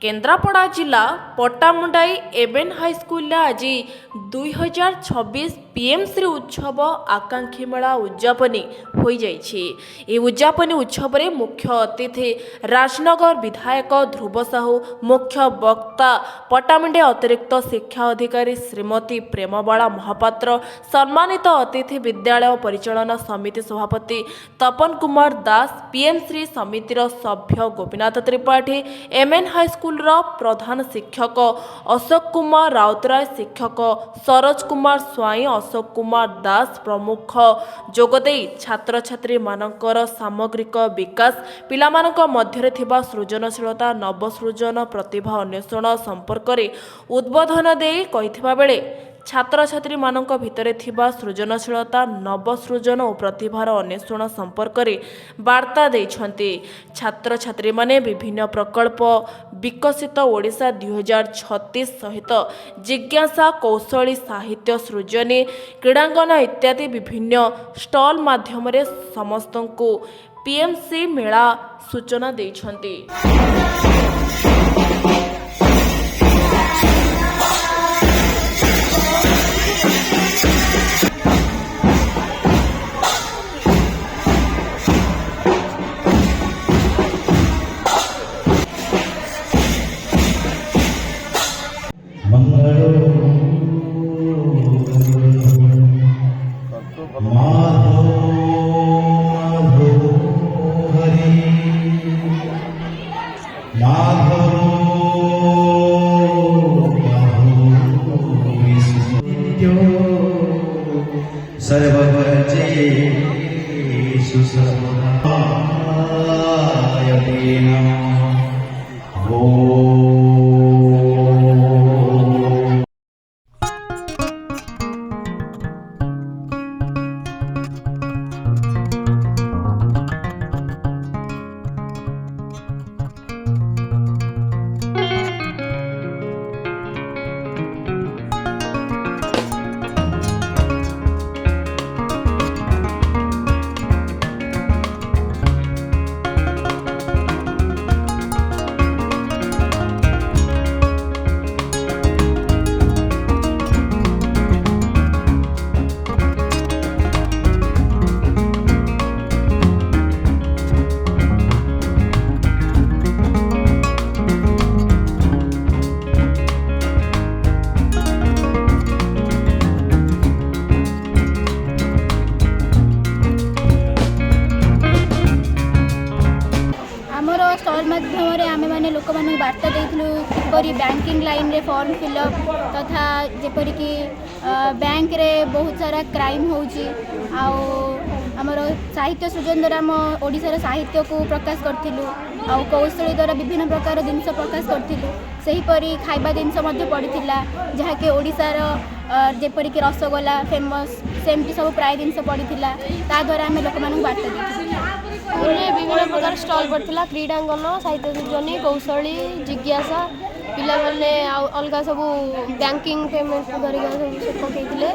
केन्द्रापड़ा जिला पट्टामुंडाई एबेन हाईस्कूल आज 2026 पीएमश्री उत्सव आकांक्षी मेला उद्यापनी हो जाइए। उद्यापनी उत्सव में मुख्य अतिथि राजनगर विधायक ध्रुव साहू, मुख्य वक्ता पट्टामुंडे अतिरिक्त शिक्षा अधिकारी श्रीमती प्रेमबाला महापात्र, सम्मानित अतिथि विद्यालय परिचालना समिति सभापति तपन कुमार दास, पीएमश्री समितिर सभ्य गोपीनाथ त्रिपाठी, एमएन हाईस्कूल प्रधान शिक्षक अशोक कुमार राउतराय, शिक्षक सरोज कुमार स्वाई, अशोक कुमार दास प्रमुख जोगदे छात्र छात्री मानकर सामग्रिक विकास, पिलामानक मध्यरे थिबा सृजनशीलता, नवसृजन, प्रतिभा अन्वेषण संपर्क में उद्बोधन दे कहिथिबा बेले छात्र छात्री मानक भितरे थिबा सृजनशीलता, नवसृजन और प्रतिभार अन्वेषण संपर्क में वार्ता देइछन्ति। छात्र छात्री माने विभिन्न प्रकल्प विकसित ओडिशा 2036 सहित जिज्ञासा, कौशली, साहित्य सृजनी, क्रीड़ांगन इत्यादि विभिन्न स्टॉल माध्यम समस्त को पीएमसी मेला सूचना देइछन्ति। स्टॉल माध्यम आम मैंने लोक मैंने वार्ता देलु किपरि बैंकिंग लाइन रे फॉर्म फिलअप तथा जेपरि कि बैंक रे बहुत सारा क्राइम होउची आमर साहित्य सृजन द्वारा आम ओडिशार साहित्य को प्रकाश करथिलु आ कौशली द्वारा विभिन्न प्रकार जिनस प्रकाश करथिलु। सेहीपरि खाइबा जिनस मध्य पड़िथिला जहाँकि ओडिशार जेपरि कि रसगोला फेमस सेमती सब प्राय जिनस पड़िथिला ता द्वारा आम लोक मानक वार्ता देथिलु। विभिन्न प्रकार स्टॉल पड़ता क्रीड़ांगन, साहित्य सृजनी, कौशली, जिज्ञासा, पिला माने अलग सब बैंकिंग पेमेंट धरिक सब पकईले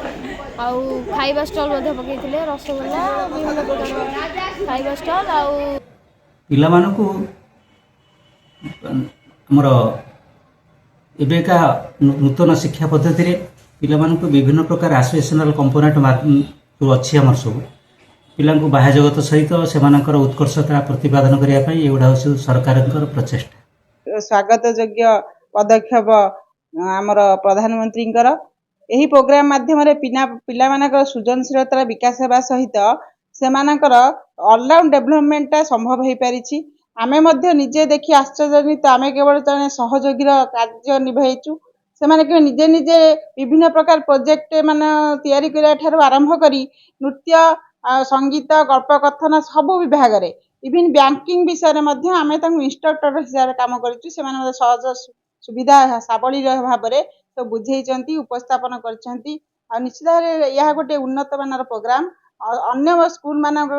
खाइबा स्टॉल पकईले रसगोला विभिन्न प्रकार खाइबा स्टॉल पिला मानकु हमर एबेका नूतन शिक्षा पद्धति रे पिला मानकु विभिन्न प्रकार एसोसिएशनल कंपोनेंट जो अच्छी हमर सब पिलांकु बाह्य जगत सहित सेमानकर उत्कर्षता प्रतिपादन करिया पई एगुडा सरकार प्रचेष्टा। स्वागत योग्य पदक्षेप आमर प्रधानमंत्री यही प्रोग्राम माध्यम पिला मानकर सृजनशीलता विकास हेबा सहित सेमानकर ऑलराउंड डेवलपमेंट संभव हो पारिछि। आमे मध्य निजे देखि आश्चर्यजनित आमे केवल जने सहयोगी कार्य निभाइछु सेमाने के निजे निजे विभिन्न प्रकार प्रोजेक्ट मान तैयारी करिया ठार आरंभ करी नृत्य संगीत गल्प कथन सब विभाग रे इवन बैंकिंग विषय में आम इंस्ट्रक्टर हिसाब से काम करूँ। सहज सुविधा सावली भाव में तो बुझे उपस्थापन कर निश्चित भाव यह गोटे उन्नत मानर प्रोग्राम अन्य स्कूल मानक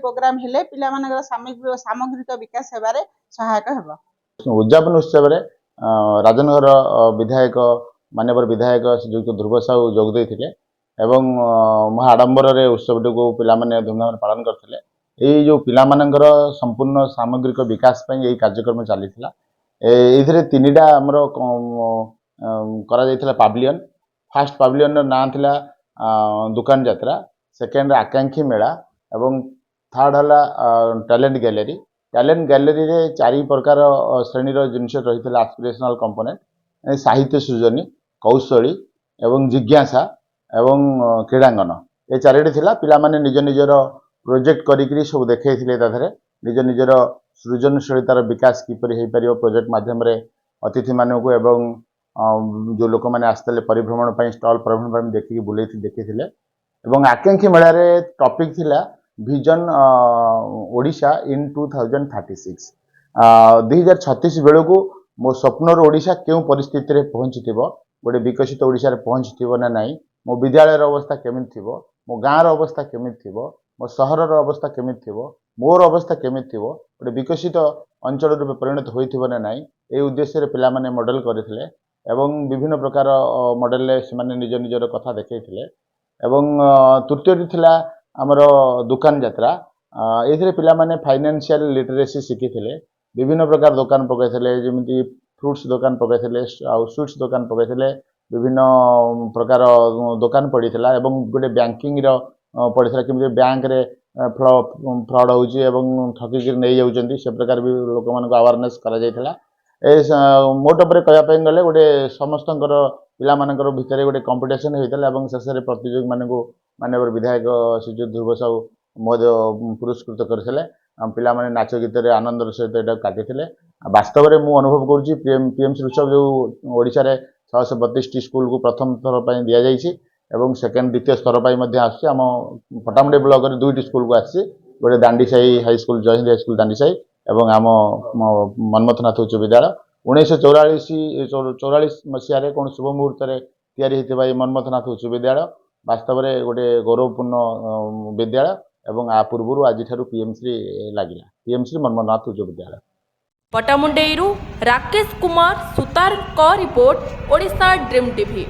प्रोग्राम हेले पिला मानकर सामग्रिक विकास हेबारे सहायक हेबो। उद्यापन उत्सव में राजनगर विधायक माननीय विधायक श्रीयुक्त ध्रुव साहू जोग देते एवं महा आडंबर उत्सव को पिलामाने धूमधाम पालन करते। जो पिलामानंकर संपूर्ण सामग्रिक विकास यही कार्यक्रम चली ଏଇଥିରେ ତିନିଟା ଆମର କରାଯାଇଥିଲା ପାଭିଲିୟନ। ଫାଷ୍ଟ ପାଭିଲିୟନର ନାଁ ଥିଲା ଦୋକାନ ଯାତ୍ରା, ସେକେଣ୍ଡ ଆକାଂକ୍ଷୀ ମେଳା ଏବଂ ଥାର୍ଡ ହେଲା ଟ୍ୟାଲେଣ୍ଟ ଗ୍ୟାଲେରୀ। ଟ୍ୟାଲେଣ୍ଟ ଗ୍ୟାଲେରୀରେ 4 ପ୍ରକାର ଶ୍ରେଣୀର ଜିନିଷ ରହିଥିଲା ଆସ୍ପିରେସନାଲ କମ୍ପୋନେଣ୍ଟ, ସାହିତ୍ୟ ସୃଜନୀ, କୌଶଳୀ ଏବଂ ଜିଜ୍ଞାସା ଏବଂ କ୍ରୀଡ଼ାଙ୍ଗନ। ଏ 4ଟି ଥିଲା। ପିଲାମାନେ ନିଜ ନିଜର ପ୍ରୋଜେକ୍ଟ କରିକିରି ସବୁ ଦେଖେଇଥିଲେ। ତା ଦେହରେ ନିଜ ନିଜର ସୃଜନଶୀଳତାର ବିକାଶ କିପରି ହେଇପାରିବ ପ୍ରୋଜେକ୍ଟ ମାଧ୍ୟମରେ ଅତିଥିମାନଙ୍କୁ ଏବଂ ଯେଉଁ ଲୋକମାନେ ଆସିଥିଲେ ପରିଭ୍ରମଣ ପାଇଁ, ଷ୍ଟଲ୍ ପରିଭ୍ରମଣ ପାଇଁ ଦେଖିକି ଦେଖିଥିଲେ। ଏବଂ ଆକାଂକ୍ଷୀ ମେଳାରେ ଟପିକ୍ ଥିଲା ଭିଜନ ଓଡ଼ିଶା ଇନ୍ 2036। 2036 ବେଳକୁ ମୋ ସ୍ୱପ୍ନର ଓଡ଼ିଶା କେଉଁ ପରିସ୍ଥିତିରେ ପହଞ୍ଚିଥିବ, ଗୋଟେ ବିକଶିତ ଓଡ଼ିଶାରେ ପହଞ୍ଚିଥିବ ନା ନାହିଁ, ମୋ ବିଦ୍ୟାଳୟର ଅବସ୍ଥା କେମିତି ଥିବ, ମୋ ଗାଁର ଅବସ୍ଥା କେମିତି ଥିବ, ମୋ ସହରର ଅବସ୍ଥା କେମିତି ଥିବ, ମୋର ଅବସ୍ଥା କେମିତି ଥିବ, ଗୋଟେ ବିକଶିତ ଅଞ୍ଚଳ ରୂପେ ପରିଣତ ହୋଇଥିବ ନା ନାହିଁ, ଏହି ଉଦ୍ଦେଶ୍ୟରେ ପିଲାମାନେ ମଡେଲ କରିଥିଲେ ଏବଂ ବିଭିନ୍ନ ପ୍ରକାର ମଡେଲରେ ସେମାନେ ନିଜ ନିଜର କଥା ଦେଖେଇଥିଲେ। ଏବଂ ତୃତୀୟଟି ଥିଲା ଆମର ଦୋକାନ ଯାତ୍ରା। ଏଥିରେ ପିଲାମାନେ ଫାଇନାନ୍ସିଆଲ ଲିଟରେସି ଶିଖିଥିଲେ। ବିଭିନ୍ନ ପ୍ରକାର ଦୋକାନ ପକାଇଥିଲେ, ଯେମିତି ଫ୍ରୁଟ୍ସ ଦୋକାନ ପକାଇଥିଲେ, ଆଉ ସୁଇଟ୍ସ ଦୋକାନ ପକାଇଥିଲେ, ବିଭିନ୍ନ ପ୍ରକାର ଦୋକାନ ପଡ଼ିଥିଲା ଏବଂ ଗୋଟେ ବ୍ୟାଙ୍କିଂର ପଡ଼ିଥିଲା, କେମିତି ବ୍ୟାଙ୍କରେ ଫ୍ରଡ୍ ହେଉଛି ଏବଂ ଠକିକି ନେଇଯାଉଛନ୍ତି, ସେ ପ୍ରକାର ବି ଲୋକମାନଙ୍କୁ ଆୱାରନେସ୍ କରାଯାଇଥିଲା। ମୋଟ ଉପରେ କହିବା ପାଇଁ ଗଲେ ଗୋଟେ ସମସ୍ତଙ୍କର ପିଲାମାନଙ୍କର ଭିତରେ ଗୋଟେ କମ୍ପିଟିସନ୍ ହୋଇଥିଲା ଏବଂ ଶେଷରେ ପ୍ରତିଯୋଗୀମାନଙ୍କୁ ମାନ୍ୟବର ବିଧାୟକ ଶ୍ରୀଯୁକ୍ତ ଧ୍ରୁବ ସାହୁ ମହୋଦୟ ପୁରସ୍କୃତ କରିଥିଲେ। ପିଲାମାନେ ନାଚ ଗୀତରେ ଆନନ୍ଦର ସହିତ ଏଟାକୁ କାଟିଥିଲେ। ବାସ୍ତବରେ ମୁଁ ଅନୁଭବ କରୁଛି PMC ଉତ୍ସବ ଯେଉଁ ଓଡ଼ିଶାରେ 632ଟି ସ୍କୁଲକୁ ପ୍ରଥମ ଥର ପାଇଁ ଦିଆଯାଇଛି ଏବଂ ଦ୍ୱିତୀୟ ସ୍ତର ପାଇଁ ମଧ୍ୟ ଆସୁଛି। ଆମ ପଟ୍ଟାମୁଣ୍ଡାଇ ବ୍ଲକରେ 2ଟି ସ୍କୁଲକୁ ଆସିଛି, ଗୋଟେ ଦାଣ୍ଡିସାହି ହାଇସ୍କୁଲ, ଜୟହିନ୍ଦ ହାଇସ୍କୁଲ ଦାଣ୍ଡିସାହି ଏବଂ ଆମ ମନ୍ମଥନାଥ ଉଚ୍ଚ ବିଦ୍ୟାଳୟ। 1944 ମସିହାରେ କୌଣସି ଶୁଭ ମୁହୂର୍ତ୍ତରେ ତିଆରି ହୋଇଥିବା ଏହି ମନ୍ମଥନାଥ ଉଚ୍ଚ ବିଦ୍ୟାଳୟ ବାସ୍ତବରେ ଗୋଟେ ଗୌରବପୂର୍ଣ୍ଣ ବିଦ୍ୟାଳୟ ଏବଂ ଆ ପୂର୍ବରୁ ଆଜିଠାରୁ PMC ଲାଗିଲା, PMC ମନ୍ମଥନାଥ ଉଚ୍ଚ ବିଦ୍ୟାଳୟ। ପଟ୍ଟାମୁଣ୍ଡାଇରୁ ରାକେଶ କୁମାର ସୁତାରଙ୍କ ରିପୋର୍ଟ, ଓଡ଼ିଶା ଡ୍ରିମ୍ ଟିଭି।